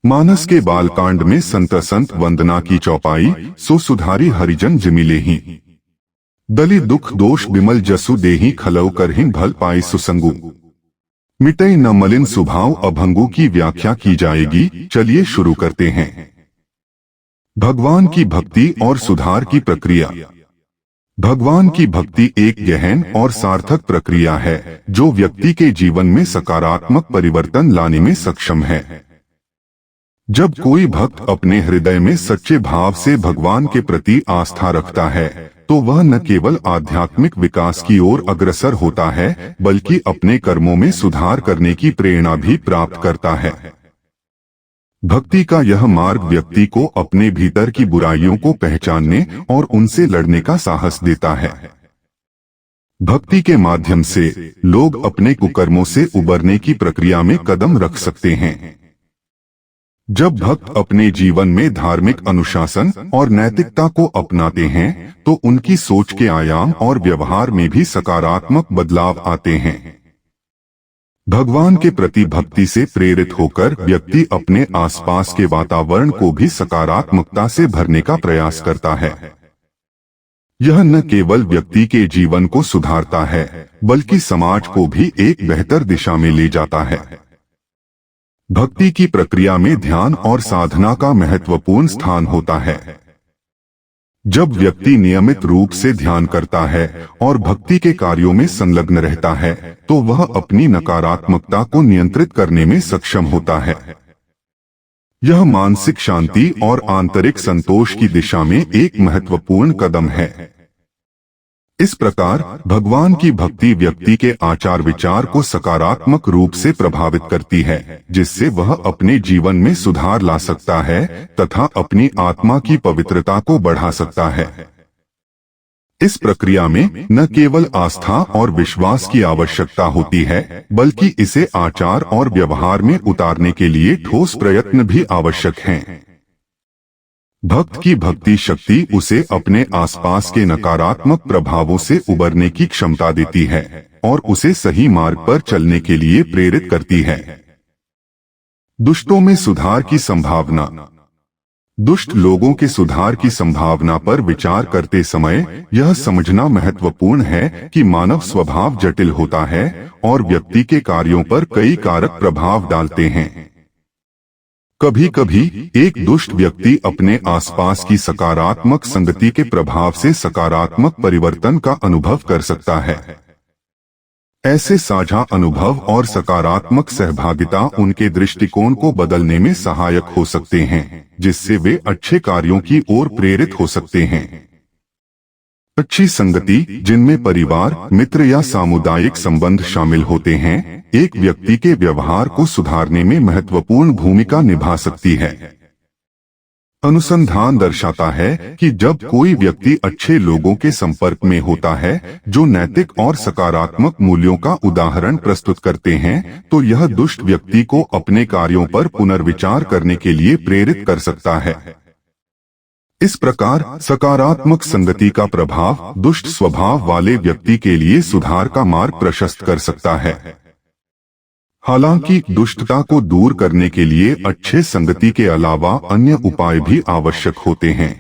मानस के बालकांड में संत संत वंदना की चौपाई, सो सुधारी हरिजन जिमिले ही। दलित दुख दोष बिमल जसु देही खलौ करहिं भल पाई सुसंगु। मिटई न मलिन सुभाव अभंगु की व्याख्या की जाएगी। चलिए शुरू करते हैं। भगवान की भक्ति और सुधार की प्रक्रिया। भगवान की भक्ति एक गहन और सार्थक प्रक्रिया है जो व्यक्ति के जीवन में सकारात्मक परिवर्तन लाने में सक्षम है। जब कोई भक्त अपने हृदय में सच्चे भाव से भगवान के प्रति आस्था रखता है तो वह न केवल आध्यात्मिक विकास की ओर अग्रसर होता है बल्कि अपने कर्मों में सुधार करने की प्रेरणा भी प्राप्त करता है। भक्ति का यह मार्ग व्यक्ति को अपने भीतर की बुराइयों को पहचानने और उनसे लड़ने का साहस देता है। भक्ति के माध्यम से लोग अपने कुकर्मों से उबरने की प्रक्रिया में कदम रख सकते हैं। जब भक्त अपने जीवन में धार्मिक अनुशासन और नैतिकता को अपनाते हैं तो उनकी सोच के आयाम और व्यवहार में भी सकारात्मक बदलाव आते हैं। भगवान के प्रति भक्ति से प्रेरित होकर व्यक्ति अपने आसपास के वातावरण को भी सकारात्मकता से भरने का प्रयास करता है। यह न केवल व्यक्ति के जीवन को सुधारता है बल्कि समाज को भी एक बेहतर दिशा में ले जाता है। भक्ति की प्रक्रिया में ध्यान और साधना का महत्वपूर्ण स्थान होता है। जब व्यक्ति नियमित रूप से ध्यान करता है और भक्ति के कार्यों में संलग्न रहता है तो वह अपनी नकारात्मकता को नियंत्रित करने में सक्षम होता है। यह मानसिक शांति और आंतरिक संतोष की दिशा में एक महत्वपूर्ण कदम है। इस प्रकार भगवान की भक्ति व्यक्ति के आचार विचार को सकारात्मक रूप से प्रभावित करती है जिससे वह अपने जीवन में सुधार ला सकता है तथा अपनी आत्मा की पवित्रता को बढ़ा सकता है। इस प्रक्रिया में न केवल आस्था और विश्वास की आवश्यकता होती है बल्कि इसे आचार और व्यवहार में उतारने के लिए ठोस प्रयत्न भी आवश्यक हैं। भक्त की भक्ति शक्ति उसे अपने आसपास के नकारात्मक प्रभावों से उबरने की क्षमता देती है और उसे सही मार्ग पर चलने के लिए प्रेरित करती है। दुष्टों में सुधार की संभावना। दुष्ट लोगों के सुधार की संभावना पर विचार करते समय यह समझना महत्वपूर्ण है कि मानव स्वभाव जटिल होता है और व्यक्ति के कार्यों पर कई कारक प्रभाव डालते हैं। कभी कभी एक दुष्ट व्यक्ति अपने आसपास की सकारात्मक संगति के प्रभाव से सकारात्मक परिवर्तन का अनुभव कर सकता है। ऐसे साझा अनुभव और सकारात्मक सहभागिता उनके दृष्टिकोण को बदलने में सहायक हो सकते हैं जिससे वे अच्छे कार्यों की ओर प्रेरित हो सकते हैं। अच्छी संगति जिनमें परिवार, मित्र या सामुदायिक संबंध शामिल होते हैं एक व्यक्ति के व्यवहार को सुधारने में महत्वपूर्ण भूमिका निभा सकती है। अनुसंधान दर्शाता है कि जब कोई व्यक्ति अच्छे लोगों के संपर्क में होता है जो नैतिक और सकारात्मक मूल्यों का उदाहरण प्रस्तुत करते हैं तो यह दुष्ट व्यक्ति को अपने कार्यों पर पुनर्विचार करने के लिए प्रेरित कर सकता है। इस प्रकार सकारात्मक संगति का प्रभाव दुष्ट स्वभाव वाले व्यक्ति के लिए सुधार का मार्ग प्रशस्त कर सकता है। हालांकि दुष्टता को दूर करने के लिए अच्छे संगति के अलावा अन्य उपाय भी आवश्यक होते हैं।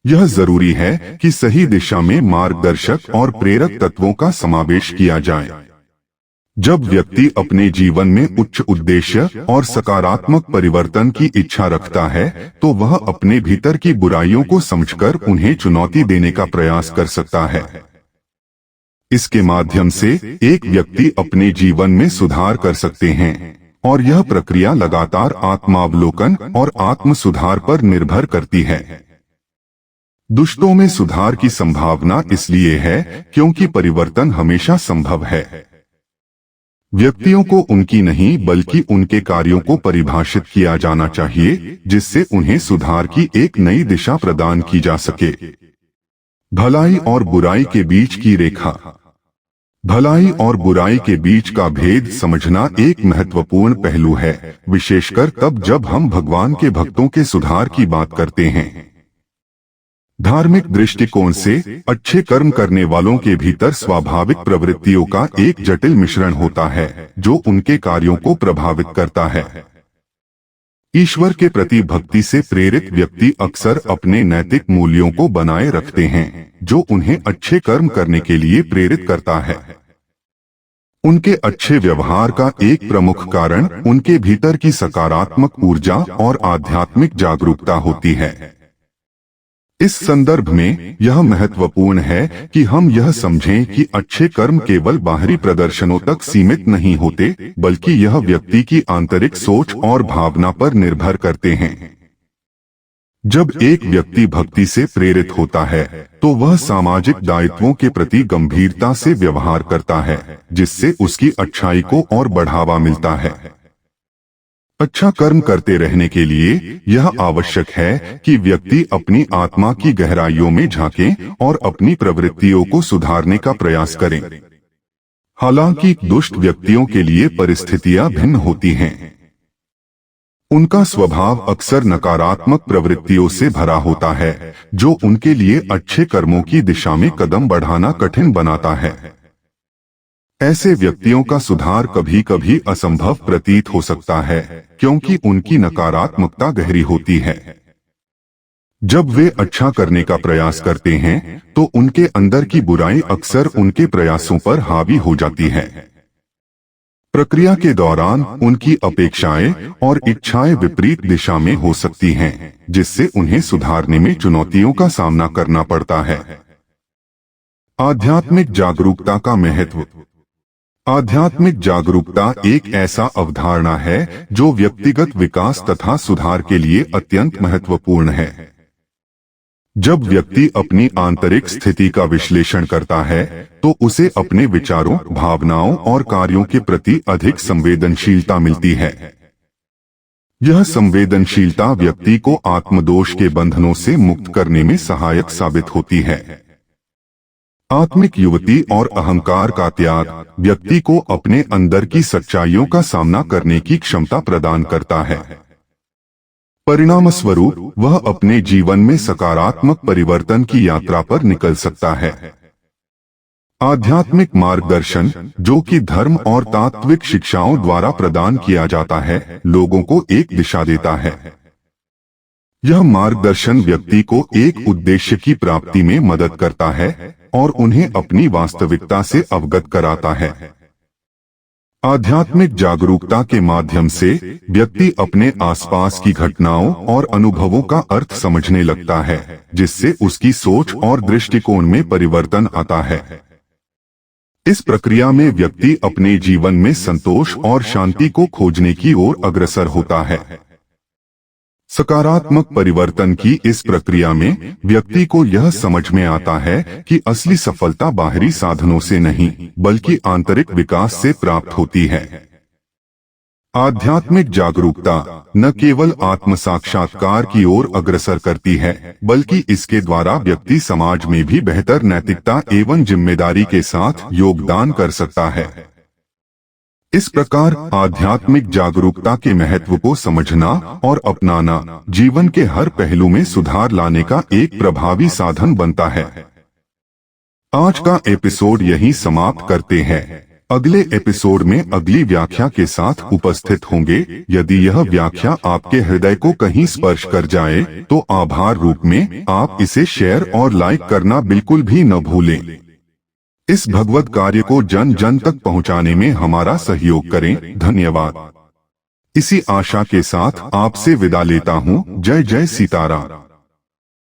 यह जरूरी है कि सही दिशा में मार्गदर्शक और प्रेरक तत्वों का समावेश किया जाए। जब व्यक्ति अपने जीवन में उच्च उद्देश्य और सकारात्मक परिवर्तन की इच्छा रखता है तो वह अपने भीतर की बुराइयों को समझकर उन्हें चुनौती देने का प्रयास कर सकता है। इसके माध्यम से एक व्यक्ति अपने जीवन में सुधार कर सकते हैं और यह प्रक्रिया लगातार आत्मावलोकन और आत्म सुधार पर निर्भर करती है। दुष्टों में सुधार की संभावना इसलिए है क्योंकि परिवर्तन हमेशा संभव है। व्यक्तियों को उनकी नहीं बल्कि उनके कार्यों को परिभाषित किया जाना चाहिए जिससे उन्हें सुधार की एक नई दिशा प्रदान की जा सके। भलाई और बुराई के बीच की रेखा। भलाई और बुराई के बीच का भेद समझना एक महत्वपूर्ण पहलू है, विशेषकर तब जब हम भगवान के भक्तों के सुधार की बात करते हैं। धार्मिक दृष्टिकोण से अच्छे कर्म करने वालों के भीतर स्वाभाविक प्रवृत्तियों का एक जटिल मिश्रण होता है जो उनके कार्यों को प्रभावित करता है। ईश्वर के प्रति भक्ति से प्रेरित व्यक्ति अक्सर अपने नैतिक मूल्यों को बनाए रखते हैं, जो उन्हें अच्छे कर्म करने के लिए प्रेरित करता है। उनके अच्छे व्यवहार का एक प्रमुख कारण उनके भीतर की सकारात्मक ऊर्जा और आध्यात्मिक जागरूकता होती है। इस संदर्भ में यह महत्वपूर्ण है कि हम यह समझें कि अच्छे कर्म केवल बाहरी प्रदर्शनों तक सीमित नहीं होते, बल्कि यह व्यक्ति की आंतरिक सोच और भावना पर निर्भर करते हैं। जब एक व्यक्ति भक्ति से प्रेरित होता है तो वह सामाजिक दायित्वों के प्रति गंभीरता से व्यवहार करता है, जिससे उसकी अच्छाई को और बढ़ावा मिलता है। अच्छा कर्म करते रहने के लिए यह आवश्यक है कि व्यक्ति अपनी आत्मा की गहराइयों में झांके और अपनी प्रवृत्तियों को सुधारने का प्रयास करें। हालांकि दुष्ट व्यक्तियों के लिए परिस्थितियां भिन्न होती हैं। उनका स्वभाव अक्सर नकारात्मक प्रवृत्तियों से भरा होता है, जो उनके लिए अच्छे कर्मों की दिशा में कदम बढ़ाना कठिन बनाता है। ऐसे व्यक्तियों का सुधार कभी कभी असंभव प्रतीत हो सकता है, क्योंकि उनकी नकारात्मकता गहरी होती है। जब वे अच्छा करने का प्रयास करते हैं, तो उनके अंदर की बुराई अक्सर उनके प्रयासों पर हावी हो जाती है। प्रक्रिया के दौरान उनकी अपेक्षाएं और इच्छाएं विपरीत दिशा में हो सकती हैं, जिससे उन्हें सुधारने में चुनौतियों का सामना करना पड़ता है। आध्यात्मिक जागरूकता का महत्व। आध्यात्मिक जागरूकता एक ऐसा अवधारणा है जो व्यक्तिगत विकास तथा सुधार के लिए अत्यंत महत्वपूर्ण है। जब व्यक्ति अपनी आंतरिक स्थिति का विश्लेषण करता है, तो उसे अपने विचारों, भावनाओं और कार्यों के प्रति अधिक संवेदनशीलता मिलती है। यह संवेदनशीलता व्यक्ति को आत्मदोष के बंधनों से मुक्त करने में सहायक साबित होती है। आत्मिक युक्ति और अहंकार का त्याग व्यक्ति को अपने अंदर की सच्चाइयों का सामना करने की क्षमता प्रदान करता है। परिणामस्वरूप वह अपने जीवन में सकारात्मक परिवर्तन की यात्रा पर निकल सकता है। आध्यात्मिक मार्गदर्शन, जो कि धर्म और तात्विक शिक्षाओं द्वारा प्रदान किया जाता है, लोगों को एक दिशा देता है। यह मार्गदर्शन व्यक्ति को एक उद्देश्य की प्राप्ति में मदद करता है और उन्हें अपनी वास्तविकता से अवगत कराता है। आध्यात्मिक जागरूकता के माध्यम से व्यक्ति अपने आसपास की घटनाओं और अनुभवों का अर्थ समझने लगता है, जिससे उसकी सोच और दृष्टिकोण में परिवर्तन आता है। इस प्रक्रिया में व्यक्ति अपने जीवन में संतोष और शांति को खोजने की ओर अग्रसर होता है। सकारात्मक परिवर्तन की इस प्रक्रिया में व्यक्ति को यह समझ में आता है कि असली सफलता बाहरी साधनों से नहीं, बल्कि आंतरिक विकास से प्राप्त होती है। आध्यात्मिक जागरूकता न केवल आत्म साक्षात्कार की ओर अग्रसर करती है, बल्कि इसके द्वारा व्यक्ति समाज में भी बेहतर नैतिकता एवं जिम्मेदारी के साथ योगदान कर सकता है। इस प्रकार आध्यात्मिक जागरूकता के महत्व को समझना और अपनाना जीवन के हर पहलू में सुधार लाने का एक प्रभावी साधन बनता है। आज का एपिसोड यहीं समाप्त करते हैं। अगले एपिसोड में अगली व्याख्या के साथ उपस्थित होंगे। यदि यह व्याख्या आपके हृदय को कहीं स्पर्श कर जाए, तो आभार रूप में आप इसे शेयर और लाइक करना बिल्कुल भी न भूलें। इस भगवत कार्य को जन जन तक पहुंचाने में हमारा सहयोग करें। धन्यवाद। इसी आशा के साथ आपसे विदा लेता हूं। जय जय सीताराम।